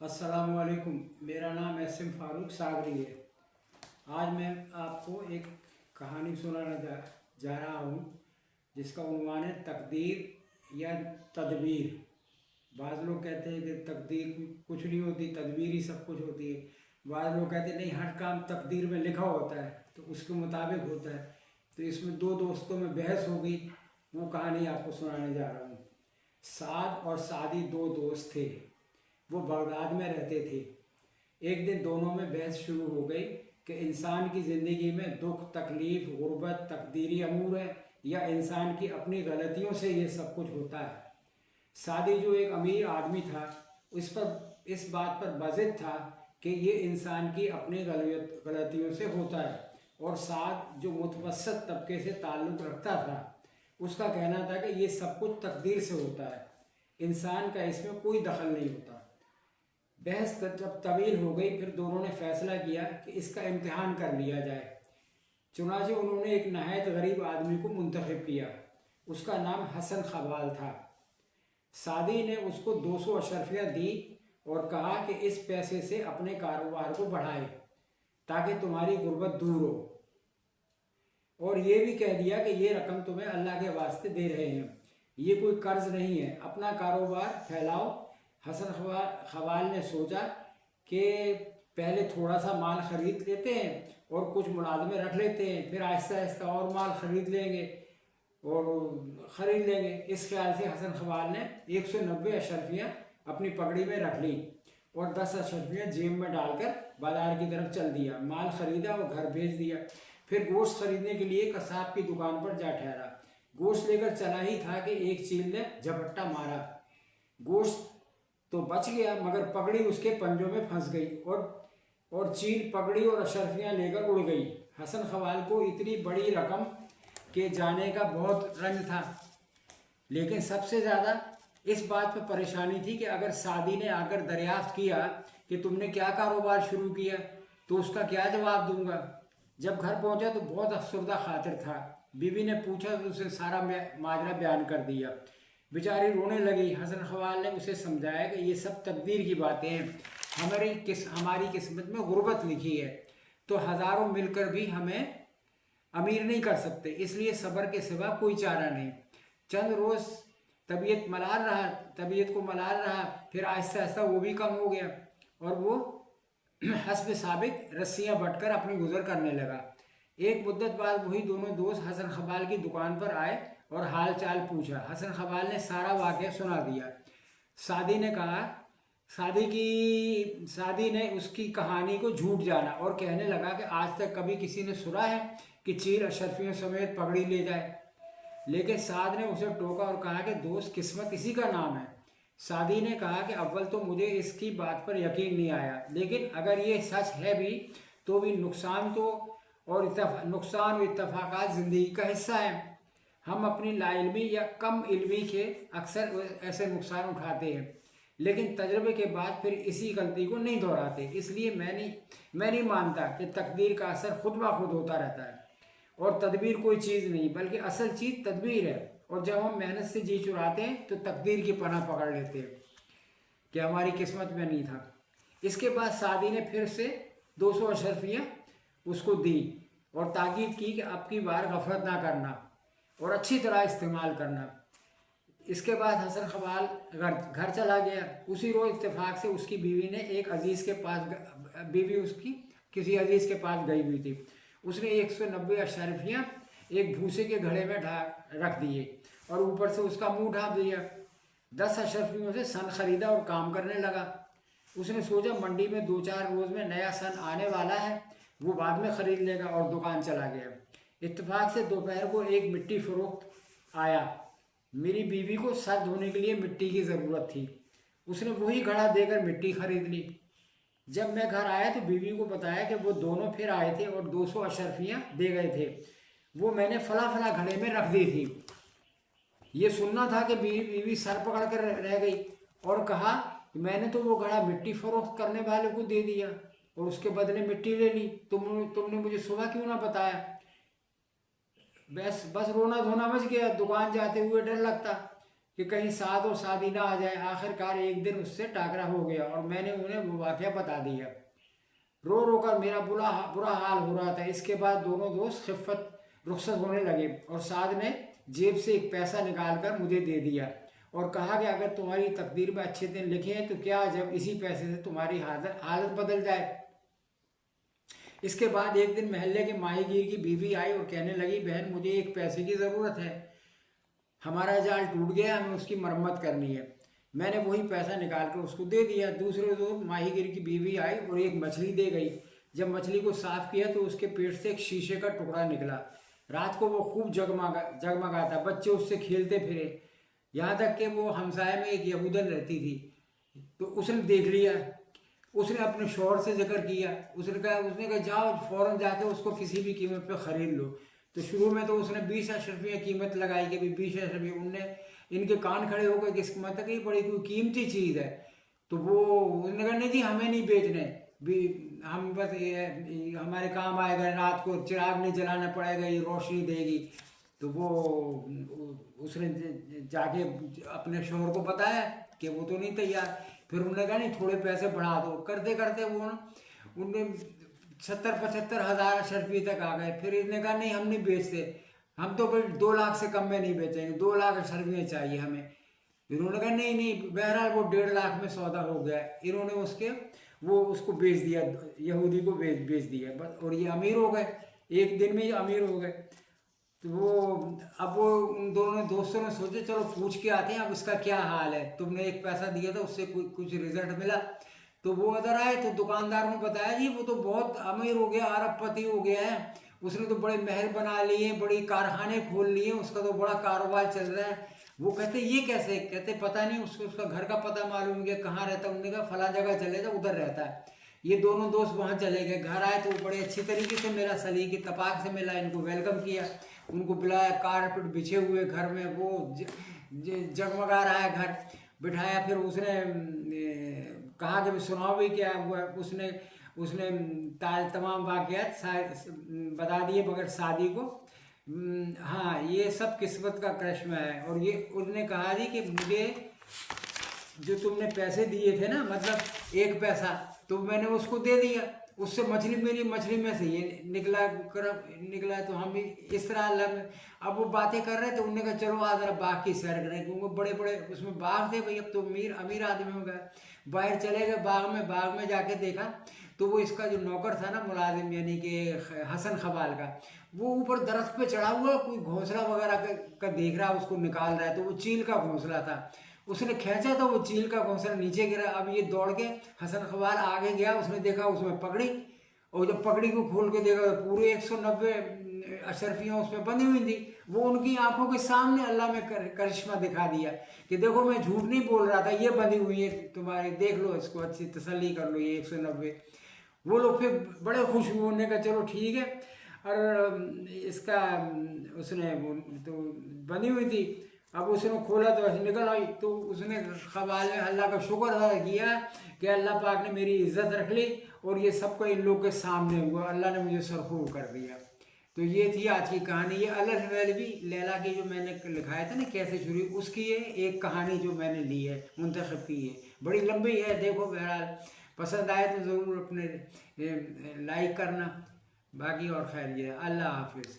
अस्सलामुअलैकुम। मेरा नाम एस एम फारूक सागरी है। आज मैं आपको एक कहानी सुनाने जा रहा हूँ जिसका उन्वान है तकदीर या तदबीर। बाज़ लोग कहते हैं कि तकदीर कुछ नहीं होती, तदबीर ही सब कुछ होती है। बाज़ लोग कहते हैं नहीं, हर काम तकदीर में लिखा होता है तो उसके मुताबिक होता है। तो इसमें दो दोस्तों में बहस हो गई, वो कहानी आपको सुनाने जा रहा हूँ। साद और सादी दो दोस्त थे, वो बगदाद में रहते थे। एक दिन दोनों में बहस शुरू हो गई कि इंसान की ज़िंदगी में दुख, तकलीफ़, गुर्बत तकदीरी अमूर है या इंसान की अपनी गलतियों से ये सब कुछ होता है। सादी जो एक अमीर आदमी था, इस बात पर बज़िद था कि ये इंसान की अपनी गलतियों से होता है, और साद जो मुतवस्सत तबके से ताल्लुक़ रखता था, उसका कहना था कि ये सब कुछ तकदीर से होता है, इंसान का इसमें कोई दखल नहीं होता। बहस जब तवील हो गई, फिर दोनों ने फैसला किया कि इसका इम्तिहान कर लिया जाए। चुनांचे उन्होंने एक नहायत गरीब आदमी को मुंतखब किया। उसका नाम हसन खवाल था। सादी ने उसको 200 अशरफियाँ दी और कहा कि इस पैसे से अपने कारोबार को बढ़ाए ताकि तुम्हारी गुर्बत दूर हो, और ये भी कह दिया कि ये रकम तुम्हें अल्लाह के वास्ते दे रहे हैं, ये कोई कर्ज नहीं है, अपना कारोबार फैलाओ। हसन खवाल ने सोचा कि पहले थोड़ा सा माल ख़रीद लेते हैं और कुछ मुलाजमे रख लेते हैं, फिर आहिस्ता आहिस्ता और माल ख़रीद लेंगे। इस ख्याल से हसन खवाल ने 190 अशरफियाँ अपनी पगड़ी में रख ली और 10 अशरफियाँ जेब में डालकर बाज़ार की तरफ चल दिया। माल ख़रीदा और घर भेज दिया। फिर गोश्त ख़रीदने के लिए कसाब की दुकान पर जा ठहरा। गोश्त लेकर चला ही था कि एक चील ने झपट्टा मारा। गोश्त तो बच गया, मगर पगड़ी उसके पंजों में फंस गई और चील, पगड़ी और अशरफियाँ लेकर उड़ गई। हसन खवाल को इतनी बड़ी रकम के जाने का बहुत रंज था, लेकिन सबसे ज़्यादा इस बात पर परेशानी थी कि अगर सादी ने आकर दरियाफ्त किया कि तुमने क्या कारोबार शुरू किया, तो उसका क्या जवाब दूंगा। जब घर पहुंचा तो बहुत अफसरदा खातिर था। बीवी ने पूछा तो उसे सारा माजरा बयान कर दिया। बेचारी रोने लगी। हसन खवाल ने उसे समझाया कि ये सब तकदीर की बातें हैं, हमारी किस्मत में गुर्बत लिखी है, तो हज़ारों मिलकर भी हमें अमीर नहीं कर सकते, इसलिए सब्र के सिवा कोई चारा नहीं। चंद रोज़ तबीयत को मलाल रहा, फिर आहिस्ता आहिस्ता वो भी कम हो गया और वो हस्ब साबिक रस्सियाँ बटकर अपनी गुजर करने लगा। एक मुद्दत बाद वही दोनों दोस्त हसन खवाल की दुकान पर आए और हाल चाल पूछा। हसन खवाल ने सारा वाक़या सुना दिया। सादी ने उसकी कहानी को झूठ जाना और कहने लगा कि आज तक कभी किसी ने सुना है कि चील अशरफियों समेत पगड़ी ले जाए। लेकिन साद ने उसे टोका और कहा कि दोस्त, किस्मत इसी का नाम है। सादी ने कहा कि अव्वल तो मुझे इसकी बात पर यकीन नहीं आया, लेकिन अगर ये सच है भी तो भी नुकसान और इत्तफाकात ज़िंदगी का हिस्सा है। हम अपनी लाइल्मी या कम इल्मी के अक्सर ऐसे नुकसान उठाते हैं, लेकिन तजर्बे के बाद फिर इसी गलती को नहीं दोहराते। इसलिए मैं नहीं मानता कि तकदीर का असर खुद ब खुद होता रहता है और तदबीर कोई चीज़ नहीं, बल्कि असल चीज़ तदबीर है। और जब हम मेहनत से जी चुराते हैं तो तकदीर की पनाह पकड़ लेते हैं कि हमारी किस्मत में नहीं था। इसके बाद सादी ने फिर से 200 अशरफियाँ उसको दी और ताकीद की कि अब की बार गफलत ना करना और अच्छी तरह इस्तेमाल करना। इसके बाद हसन खवाल घर चला गया। उसी रोज़ इत्तेफाक से उसकी बीवी ने एक अजीज़ के पास उसकी किसी अजीज़ के पास गई हुई थी। उसने 190 अशरफियाँ एक भूसे के घड़े में रख दिए और ऊपर से उसका मुंह ढाँप दिया। 10 अशरफियों से सन खरीदा और काम करने लगा। उसने सोचा मंडी में 2-4 रोज़ में नया सन आने वाला है, वो बाद में ख़रीद लेगा, और दुकान चला गया। इत्तेफाक से दोपहर को एक मिट्टी फ़रोख्त आया। मेरी बीवी को सर धोने के लिए मिट्टी की ज़रूरत थी। उसने वही घड़ा देकर मिट्टी खरीद ली। जब मैं घर आया तो बीवी को बताया कि वो दोनों फिर आए थे और 200 अशरफियाँ दे गए थे। वो मैंने फला घड़े में रख दी थी। ये सुनना था कि बीवी सर पकड़ कर रह गई और कहा कि मैंने तो वो घड़ा मिट्टी फ़रोख्त करने वाले को दे दिया और उसके बदले मिट्टी ले ली। तुमने मुझे सुबह क्यों ना बताया। बस रोना धोना मच गया। दुकान जाते हुए डर लगता। کہ کہیں سعد و سعدی نہ آ جائے۔ آخرکار ایک دن اس سے ٹاکرا ہو گیا اور میں نے انہیں وہ واقعہ بتا دیا۔ رو رو کر میرا برا حال ہو رہا تھا۔ اس کے بعد دونوں دوست رخصت ہونے لگے اور سعد نے جیب سے ایک پیسہ نکال کر مجھے دے دیا اور کہا کہ اگر تمہاری تقدیر میں اچھے دن لکھے ہیں تو کیا جب اسی پیسے سے تمہاری حالت بدل جائے۔ اس کے بعد ایک دن محلے کے ماہی گیر کی بیوی آئی اور کہنے لگی بہن مجھے ایک پیسے کی ضرورت ہے، ہمارا جال ٹوٹ گیا، ہمیں اس کی مرمت کرنی ہے۔ میں نے وہی پیسہ نکال کر اس کو دے دیا۔ دوسرے روز ماہی گیر کی بیوی آئی اور ایک مچھلی دے گئی۔ جب مچھلی کو صاف کیا تو اس کے پیٹ سے ایک شیشے کا ٹکڑا نکلا۔ رات کو وہ خوب جگمگاتا، بچے اس سے کھیلتے پھرے، یہاں تک کہ وہ ہمسائے میں ایک یہودن رہتی تھی تو اس نے دیکھ لیا۔ اس نے اپنے شوہر سے ذکر کیا، اس نے کہا جاؤ فوراً جا کے اس کو کسی بھی قیمت پہ خرید لو۔ تو شروع میں تو اس نے 20 اشرفیاں قیمت لگائی کہ 20 اشرفیاں، ان کے کان کھڑے ہو گئے کہ اس کی مطلب کہ یہ بڑی کوئی قیمتی چیز ہے۔ تو وہ نے کہا نہیں جی ہمیں نہیں بیچنے، ہم بس ہمارے کام آئے گا، رات کو چراغ نہیں جلانا پڑے گا، یہ روشنی دے گی۔ تو وہ اس نے جا کے اپنے شوہر کو بتایا کہ وہ تو نہیں تیار۔ پھر انہوں نے کہا نہیں تھوڑے پیسے بڑھا دو، کرتے کرتے وہ ان نے 70-75 ہزار اشرفی تک آ گئے۔ پھر اس نے کہا نہیں ہم نہیں بیچتے، ہم تو 2 لاکھ سے کم میں نہیں بیچیں گے، 2 لاکھ اشرفیاں چاہیے ہمیں۔ انہوں نے کہا نہیں بہرحال وہ 1.5 لاکھ میں سودا ہو گیا۔ انہوں نے اس کو بیچ دیا، یہودی کو بیچ دیا بس، اور یہ امیر ہو گئے، ایک دن میں یہ امیر ہو گئے۔ تو اب وہ ان دونوں دوستوں نے سوچے چلو پوچھ کے آتے ہیں اب اس کا کیا حال ہے، تم نے ایک پیسہ دیا تھا اس سے کچھ رزلٹ ملا۔ تو وہ ادھر آئے تو دکاندار نے بتایا جی وہ تو بہت امیر ہو گیا، ارب پتی ہو گیا ہے، اس نے تو بڑے محل بنا لیے، بڑی کارخانے کھول لیے، اس کا تو بڑا کاروبار چل رہا ہے۔ وہ کہتے یہ کیسے؟ کہتے پتہ نہیں، اس کا گھر کا پتہ معلوم کیا کہاں رہتا ہے؟ انہوں نے کہا فلاں جگہ چلے جا ادھر رہتا ہے۔ یہ دونوں دوست وہاں چلے گئے، گھر آئے تو بڑے اچھی طریقے سے ملا، سلیقے اتفاق سے ملا، ان کو ویلکم کیا، ان کو بلایا، کارپیٹ بچھے ہوئے گھر میں، وہ جگمگا رہا ہے گھر، بٹھایا۔ پھر اس نے کہا کہ سناؤ بھی کیا ہوا ہے۔ اس نے تمام واقعات بتا دیے بغیر شادی کو۔ ہاں یہ سب قسمت کا کرشمہ ہے۔ اور یہ اس نے کہا جی کہ مجھے جو تم نے پیسے دیے تھے نا، مطلب 1 پیسہ، تو میں نے اس کو دے دیا، اس سے میری مچھلی میں سے یہ نکلا تو ہم بھی اس طرح اللہ میں۔ اب وہ باتیں کر رہے تو انہوں نے کہا چلو آج ذرا باغ کی سیر کریں، کیونکہ بڑے بڑے اس میں باغ تھے بھائی، اب تو امیر آدمی ہو گیا۔ باہر چلے گئے باغ میں جا کے دیکھا تو وہ اس کا جو نوکر تھا نا ملازم، یعنی کہ حسن خبال کا، وہ اوپر درخت پہ چڑھا ہوا کوئی گھونسلہ وغیرہ کا دیکھ رہا، اس کو نکال رہا ہے، تو وہ چیل کا گھونسلہ تھا۔ اس نے کھینچا تو وہ چیل کا گھونسلہ نیچے گرا۔ اب یہ دوڑ کے حسن خبال آگے گیا، اس نے دیکھا اس میں پگڑی، اور جب پگڑی کو کھول کے دیکھا تو پورے 190 اشرفیاں اس میں بندھی ہوئی تھی۔ وہ ان کی آنکھوں کے سامنے اللہ میں کرشمہ دکھا دیا کہ دیکھو میں جھوٹ نہیں بول رہا تھا، یہ بندھی ہوئی ہے تمہارے، دیکھ لو اس کو، اچھی تسلی کر لو، یہ 190۔ وہ لوگ پھر بڑے خوش ہوئے، انہوں نے کہا چلو ٹھیک ہے۔ اور اس نے تو بندھی ہوئی تھی، اب اس نے کھولا تو ایسے نکل آئی، تو اس نے خبال نے اللہ کا شکر ادا کیا کہ اللہ پاک نے میری عزت رکھ لی اور یہ سب کو ان لوگ کے سامنے ہوا، اللہ نے مجھے سرخوب کر دیا۔ تو یہ تھی آج کی کہانی۔ یہ الحلویلوی لیلا کی جو میں نے لکھایا تھا نا کیسے شروع، اس کی ایک کہانی جو میں نے لی ہے، منتخب کی ہے، بڑی لمبی ہے، دیکھو بہرحال پسند آئے تو ضرور اپنے لائک کرنا، باقی اور خیر یہ، اللہ حافظ۔